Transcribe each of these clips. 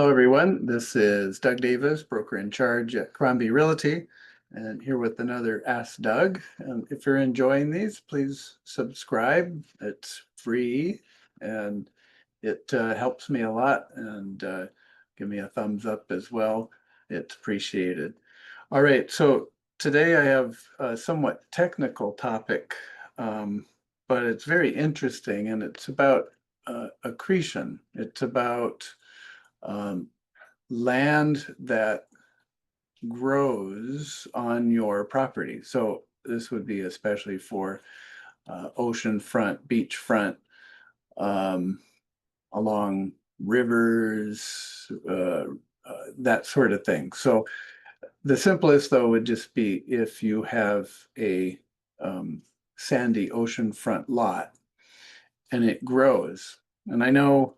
Hello, everyone. This is Doug Davis, broker in charge at Crombie Realty, and here with another Ask Doug. If you're enjoying these, please subscribe. It's free and it helps me a lot, and give me a thumbs up as well. It's appreciated. All right, so today I have a somewhat technical topic, but it's very interesting, and it's about accretion. It's about um, land that grows on your property. So this would be especially for oceanfront, beachfront, um, along rivers, that sort of thing. So the simplest, though, would just be if you have a sandy oceanfront lot and it grows. And I know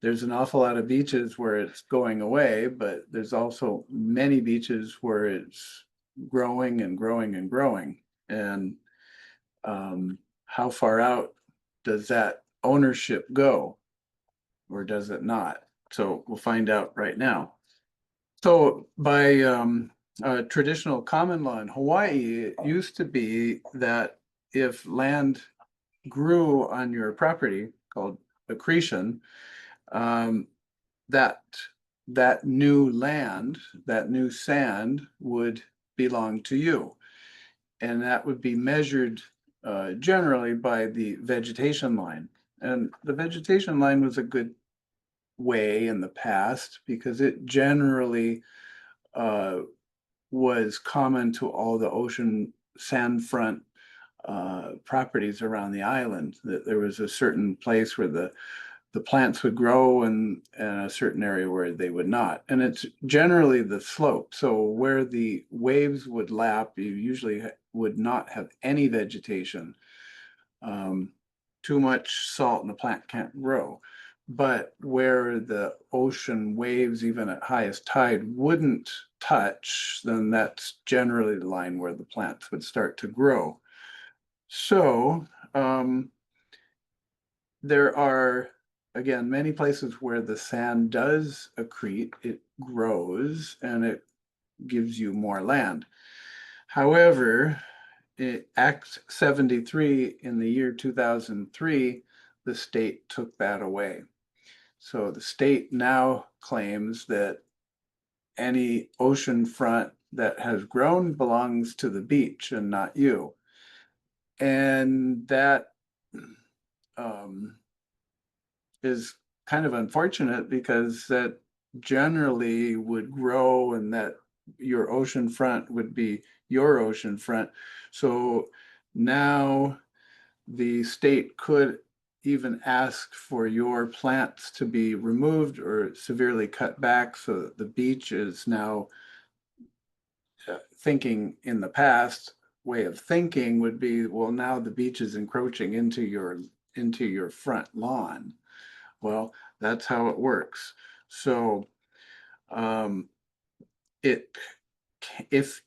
there's an awful lot of beaches where it's going away, but there's also many beaches where it's growing and growing and growing. And how far out does that ownership go, or does it not? So we'll find out right now. So by traditional common law in Hawaii, it used to be that if land grew on your property, called accretion, um, that that new land, that new sand would belong to you. And that would be measured generally by the vegetation line. And the vegetation line was a good way in the past because it generally uh, was common to all the ocean sandfront properties around the island. That there was a certain place where the plants would grow and a certain area where they would not. And it's generally the slope. So where the waves would lap, you usually would not have any vegetation. Um, Too much salt and the plant can't grow. But where the ocean waves, even at highest tide, wouldn't touch, then that's generally the line where the plants would start to grow. So there are, again, many places where the sand does accrete, it grows and it gives you more land. However, Act 73 in the year 2003, the state took that away. So the state now claims that any ocean front that has grown belongs to the beach and not you. And that um, is kind of unfortunate because that generally would grow and that your ocean front would be your ocean front. So now the state could even ask for your plants to be removed or severely cut back so that the beach is now thinking in the past way of thinking would be, well, now the beach is encroaching into your front lawn. Well, that's how it works. So um, it if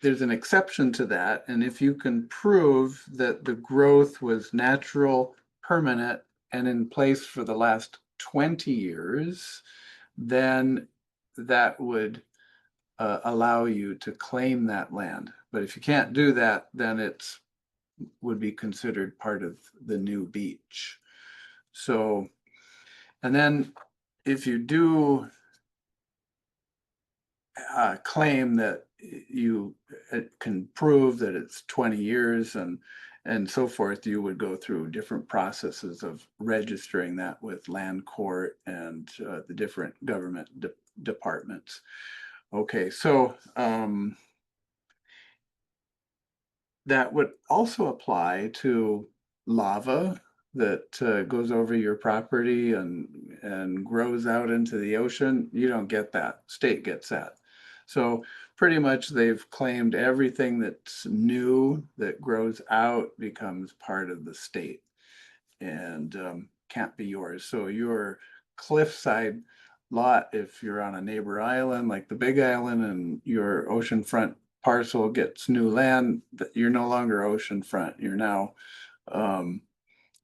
there's an exception to that, and if you can prove that the growth was natural, permanent, and in place for the last 20 years, then that would allow you to claim that land. But if you can't do that, then it's would be considered part of the new beach. So, and then if you do claim that you can prove that it's 20 years and so forth, you would go through different processes of registering that with land court and the different government departments. Okay, so that would also apply to lava that goes over your property and grows out into the ocean. You don't get that. State gets that. So pretty much they've claimed everything that's new that grows out becomes part of the state and can't be yours. So your cliffside lot, if you're on a neighbor island like the Big Island and your oceanfront parcel gets new land, that you're no longer oceanfront. You're now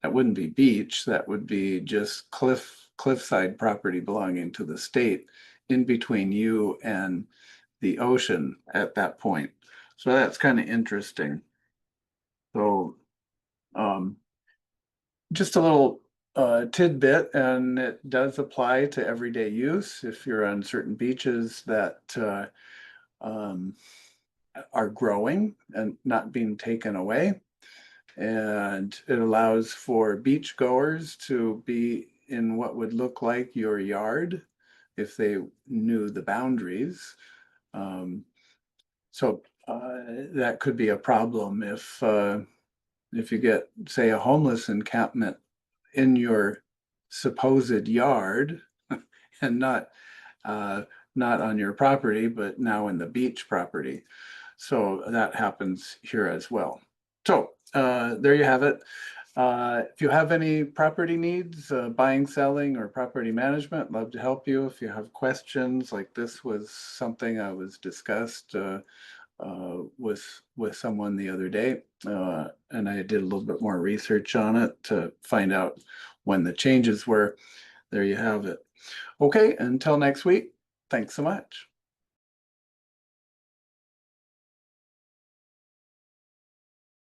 that wouldn't be beach, that would be just cliff cliffside property belonging to the state in between you and the ocean at that point. So that's kind of interesting. So um, just a little tidbit, and it does apply to everyday use if you're on certain beaches that um, are growing and not being taken away. And it allows for beach goers to be in what would look like your yard if they knew the boundaries. Um, so that could be a problem if you get, say, a homeless encampment in your supposed yard and uh, not on your property, but now in the beach property. So that happens here as well. So there you have it. If you have any property needs, buying, selling, or property management, love to help you. If you have questions, like this was something I was discussed with someone the other day, and I did a little bit more research on it to find out when the changes were. There you have it. Okay, until next week, thanks so much.